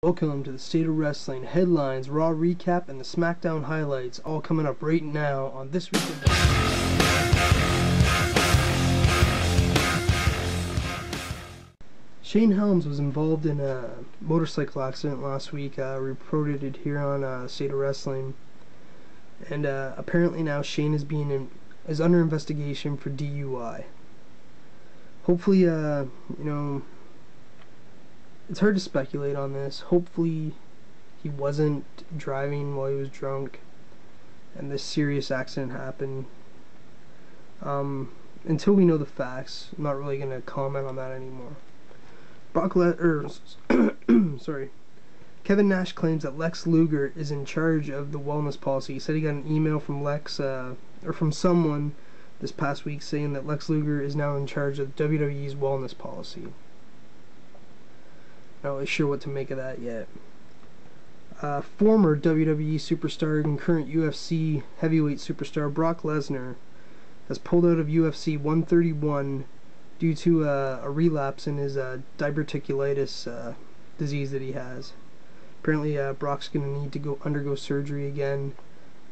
Welcome to the State of Wrestling headlines, Raw recap, and the SmackDown highlights, all coming up right now on This Week in Shane Helms was involved in a motorcycle accident last week. Reported it here on State of Wrestling, and apparently now Shane is under investigation for DUI. Hopefully, it's hard to speculate on this. Hopefully he wasn't driving while he was drunk and this serious accident happened. Until we know the facts, I'm not really going to comment on that anymore. Kevin Nash claims that Lex Luger is in charge of the wellness policy. He said he got an email from Lex, or from someone this past week, saying that Lex Luger is now in charge of WWE's wellness policy. Not really sure what to make of that yet. Former WWE superstar and current UFC heavyweight superstar Brock Lesnar has pulled out of UFC 131 due to a relapse in his diverticulitis disease that he has. Apparently, Brock's going to need to undergo surgery again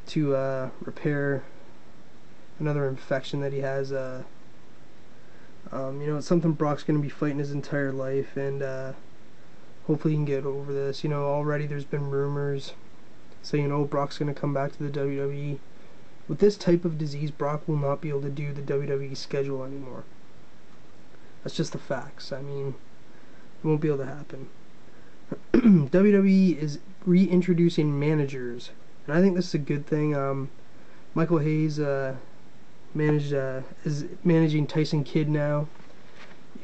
to repair another infection that he has. It's something Brock's going to be fighting his entire life, and hopefully he can get over this. Already there's been rumors saying, Brock's going to come back to the WWE. With this type of disease, Brock will not be able to do the WWE schedule anymore. That's just the facts. It won't be able to happen. WWE is reintroducing managers, and I think this is a good thing. Michael Hayes is managing Tyson Kidd now.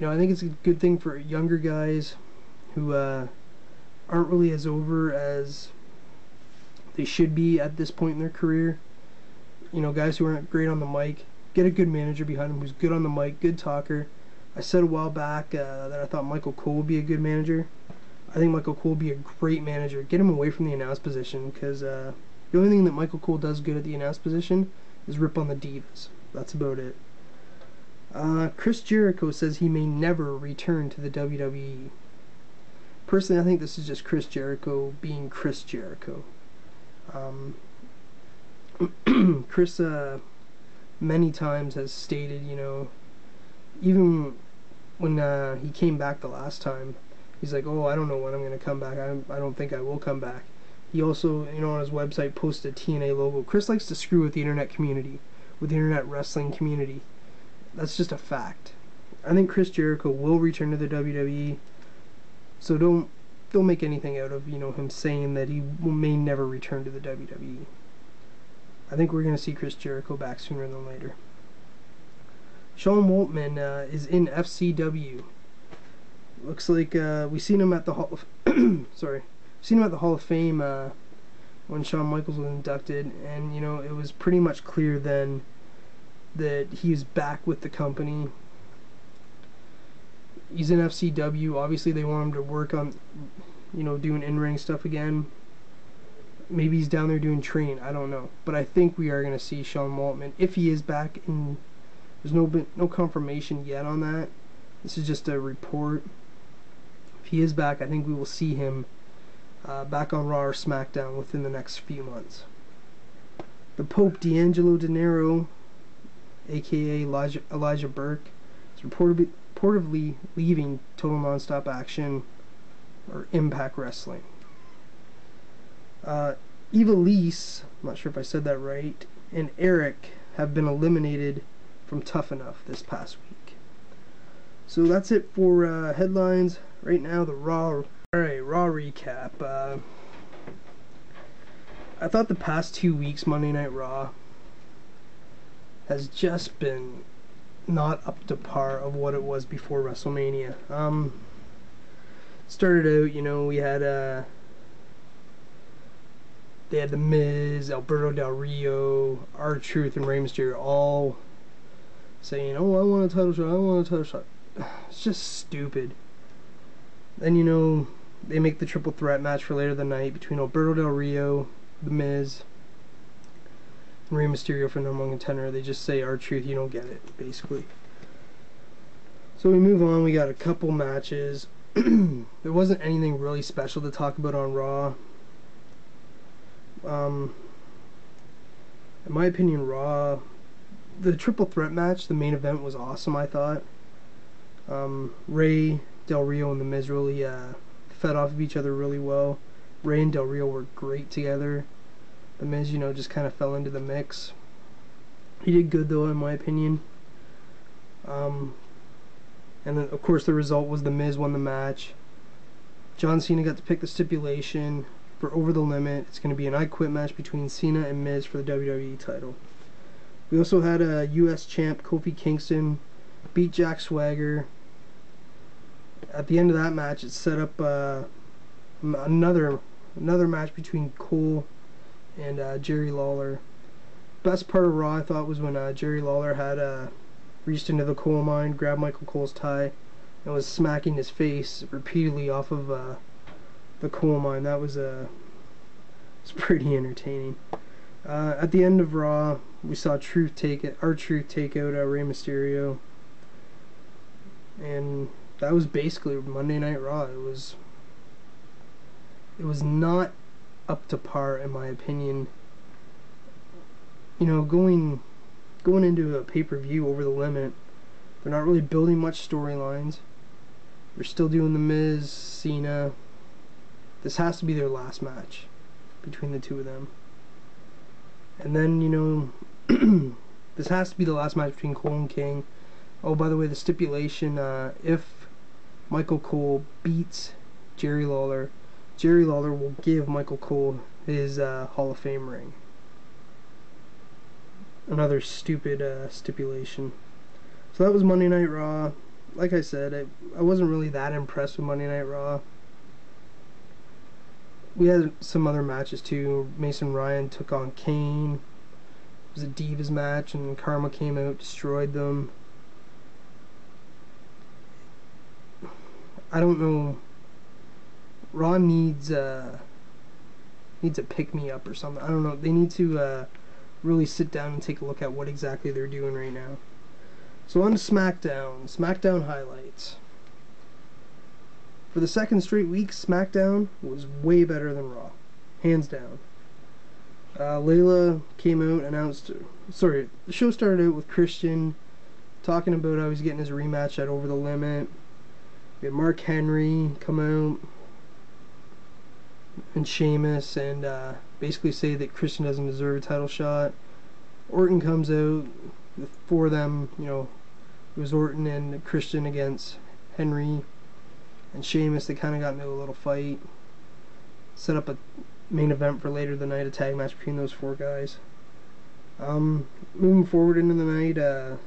I think it's a good thing for younger guys who aren't really as over as they should be at this point in their career. Guys who aren't great on the mic. Get a good manager behind him who's good on the mic, good talker. I said a while back that I thought Michael Cole would be a good manager. I think Michael Cole would be a great manager. Get him away from the announce position, because the only thing that Michael Cole does good at the announce position is rip on the divas. That's about it. Chris Jericho says he may never return to the WWE. Personally, I think this is just Chris Jericho being Chris Jericho. Chris many times has stated, even when he came back the last time, he's like, I don't know when I'm going to come back. I don't think I will come back. He also, on his website, posted a TNA logo. Chris likes to screw with the internet community, with the internet wrestling community. That's just a fact. I think Chris Jericho will return to the WWE. So don't make anything out of him saying that he may never return to the WWE. I think we're going to see Chris Jericho back sooner than later. Sean Waltman is in FCW. Looks like we've seen him at the Hall of Fame when Shawn Michaels was inducted, and it was pretty much clear then that he's back with the company. He's in FCW. Obviously, they want him to work on, doing in-ring stuff again. Maybe he's down there doing training. I don't know. But I think we are going to see Sean Waltman, if he is back. There's no confirmation yet on that. This is just a report. If he is back, I think we will see him back on Raw or SmackDown within the next few months. The Pope, D'Angelo Dinero, a.k.a. Elijah Burke, is reportedly leaving Total Nonstop Action or Impact Wrestling. Ivelisse, I'm not sure if I said that right, and Eric have been eliminated from Tough Enough this past week. So that's it for headlines. Right now, the Raw recap. I thought the past 2 weeks Monday Night Raw has just been not up to par of what it was before WrestleMania. Started out, we had they had The Miz, Alberto Del Rio, R-Truth, and Rey Mysterio all saying, I want a title shot, I want a title shot. It's just stupid. Then, they make the triple threat match for later the night between Alberto Del Rio, The Miz, and Rey Mysterio for number one contender. They just say R-Truth, you don't get it, basically. So we move on. We got a couple matches. there wasn't anything really special to talk about on Raw. In my opinion, Raw, the triple threat match, the main event, was awesome, I thought. Rey, Del Rio, and The Miz really fed off of each other really well. Rey and Del Rio were great together. The Miz, just kind of fell into the mix. He did good, though, in my opinion. And then, of course, the result was The Miz won the match. John Cena got to pick the stipulation for Over the Limit. It's going to be an I Quit match between Cena and Miz for the WWE title. We also had a U.S. champ, Kofi Kingston, beat Jack Swagger. At the end of that match, it set up another match between Cole and Jerry Lawler. Best part of Raw, I thought, was when Jerry Lawler had reached into the coal mine, grabbed Michael Cole's tie, and was smacking his face repeatedly off of the coal mine. That was it's pretty entertaining. At the end of Raw, we saw R-Truth take out Rey Mysterio, and that was basically Monday Night Raw. It was not up to par, in my opinion. Going into a pay-per-view Over the Limit, they're not really building much storylines. They're still doing The Miz, Cena. This has to be their last match between the two of them. And then, this has to be the last match between Cole and King. Oh, by the way, the stipulation, if Michael Cole beats Jerry Lawler will give Michael Cole his Hall of Fame ring. Another stupid stipulation. So that was Monday Night Raw. Like I said, I wasn't really that impressed with Monday Night Raw. We had some other matches too. Mason Ryan took on Kane. It was a Divas match, and Karma came out, destroyed them. I don't know. Raw needs a pick-me-up or something. I don't know. They need to really sit down and take a look at what exactly they're doing right now. So on to SmackDown. SmackDown highlights. For the second straight week, SmackDown was way better than Raw. Hands down. Layla came out, announced... Sorry, the show started out with Christian talking about how he's getting his rematch at Over the Limit. We had Mark Henry come out and Sheamus and basically say that Christian doesn't deserve a title shot. Orton comes out. The four of them, it was Orton and Christian against Henry and Sheamus. They kind of got into a little fight. Set up a main event for later the night, a tag match between those four guys. Moving forward into the night,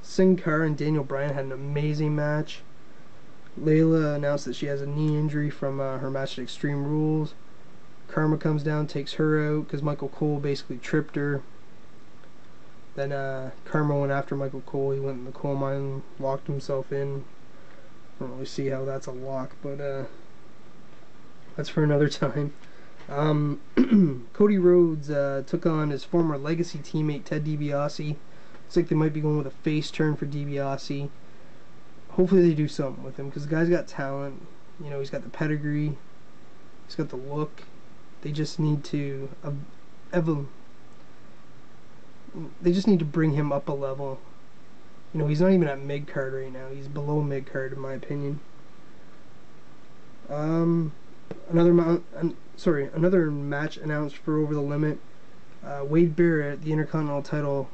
Sin Cara and Daniel Bryan had an amazing match. Layla announced that she has a knee injury from her match at Extreme Rules. Karma comes down, takes her out because Michael Cole basically tripped her. Then Karma went after Michael Cole. He went in the coal mine, locked himself in. I don't really see how that's a lock, but that's for another time. Cody Rhodes took on his former Legacy teammate Ted DiBiase. Looks like they might be going with a face turn for DiBiase. Hopefully they do something with him because the guy's got talent. He's got the pedigree. He's got the look. They just need to they just need to bring him up a level. He's not even at mid-card right now. He's below mid-card in my opinion. Another match announced for Over the Limit. Wade Barrett, the Intercontinental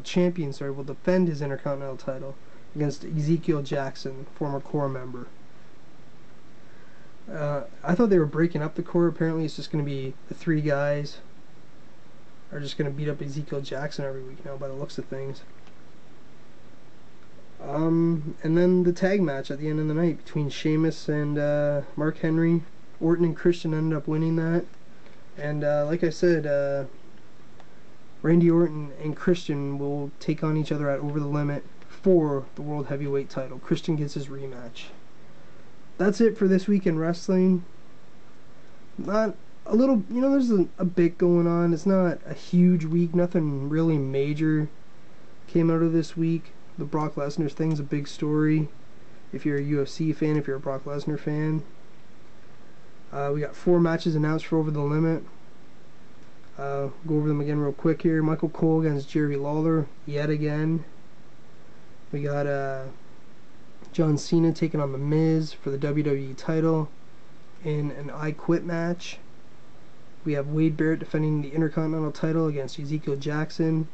Champion, will defend his Intercontinental title against Ezekiel Jackson, former Core member. I thought they were breaking up the Core. Apparently it's just going to be the three guys are just going to beat up Ezekiel Jackson every week now by the looks of things. And then the tag match at the end of the night between Sheamus and Mark Henry. Orton and Christian ended up winning that. And like I said, Randy Orton and Christian will take on each other at Over the Limit for the World Heavyweight title. Christian gets his rematch. That's it for this week in wrestling. Not a little, there's a bit going on. It's not a huge week. Nothing really major came out of this week. The Brock Lesnar thing's a big story. if you're a UFC fan, if you're a Brock Lesnar fan. We got 4 matches announced for Over the Limit. Go over them again real quick here. Michael Cole against Jerry Lawler, yet again. We got John Cena taking on The Miz for the WWE title in an I Quit match. We have Wade Barrett defending the Intercontinental title against Ezekiel Jackson.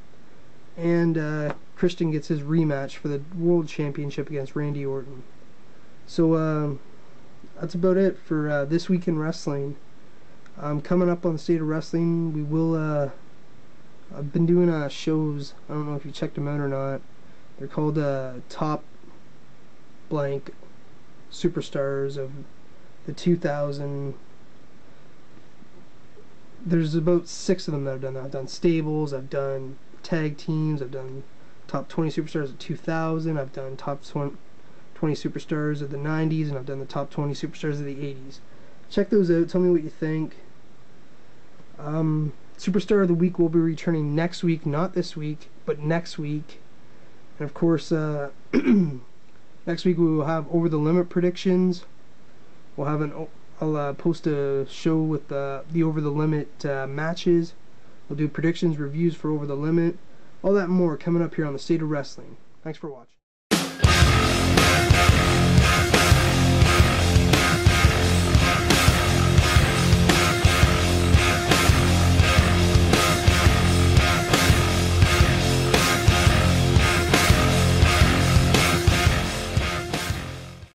And Christian gets his rematch for the World Championship against Randy Orton. So that's about it for this week in wrestling. Coming up on the State of Wrestling, we will I've been doing shows. I don't know if you checked them out or not. They're called Top Blank Superstars of the 2000. There's about 6 of them that I've done. I've done stables, I've done tag teams, I've done top 20 superstars of 2000, I've done top 20 superstars of the 90s, and I've done the top 20 superstars of the 80s. Check those out, tell me what you think. Superstar of the Week will be returning next week, not this week, but next week. And of course, next week we will have Over the Limit predictions. We'll have I'll post a show with the Over the Limit matches. We'll do predictions, reviews for Over the Limit, all that and more coming up here on the State of Wrestling. Thanks for watching.